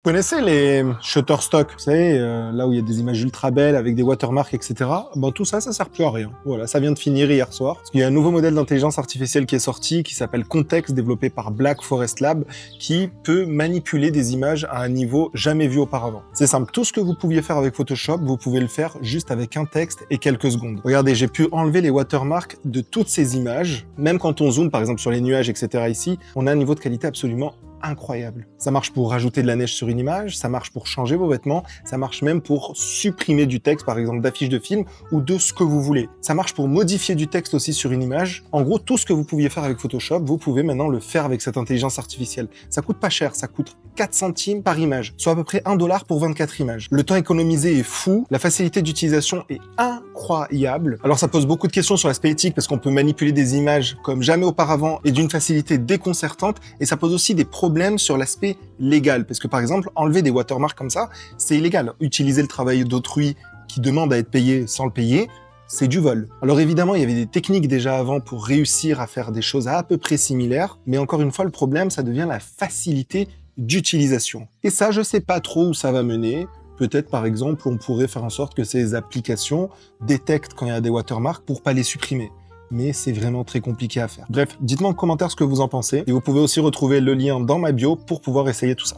Vous connaissez les Shutterstock, vous savez, là où il y a des images ultra belles avec des watermarks, etc. Bon, tout ça, ça sert plus à rien. Voilà, ça vient de finir hier soir. Parce qu'il y a un nouveau modèle d'intelligence artificielle qui est sorti, qui s'appelle Context, développé par Black Forest Lab, qui peut manipuler des images à un niveau jamais vu auparavant. C'est simple, tout ce que vous pouviez faire avec Photoshop, vous pouvez le faire juste avec un texte et quelques secondes. Regardez, j'ai pu enlever les watermarks de toutes ces images. Même quand on zoome, par exemple, sur les nuages, etc. ici, on a un niveau de qualité absolument incroyable. Ça marche pour rajouter de la neige sur une image, ça marche pour changer vos vêtements, ça marche même pour supprimer du texte, par exemple d'affiches de films ou de ce que vous voulez. Ça marche pour modifier du texte aussi sur une image. En gros, tout ce que vous pouviez faire avec Photoshop, vous pouvez maintenant le faire avec cette intelligence artificielle. Ça coûte pas cher, ça coûte 4 centimes par image, soit à peu près 1 dollar pour 24 images. Le temps économisé est fou, la facilité d'utilisation est incroyable. Alors ça pose beaucoup de questions sur l'aspect éthique parce qu'on peut manipuler des images comme jamais auparavant et d'une facilité déconcertante, et ça pose aussi des problèmes sur l'aspect légal, parce que par exemple, enlever des watermarks comme ça, c'est illégal. Utiliser le travail d'autrui qui demande à être payé sans le payer, c'est du vol. Alors évidemment, il y avait des techniques déjà avant pour réussir à faire des choses à peu près similaires, mais encore une fois, le problème, ça devient la facilité d'utilisation. Et ça, je sais pas trop où ça va mener. Peut-être, par exemple, on pourrait faire en sorte que ces applications détectent quand il y a des watermarks pour pas les supprimer. Mais c'est vraiment très compliqué à faire. Bref, dites-moi en commentaire ce que vous en pensez, et vous pouvez aussi retrouver le lien dans ma bio pour pouvoir essayer tout ça.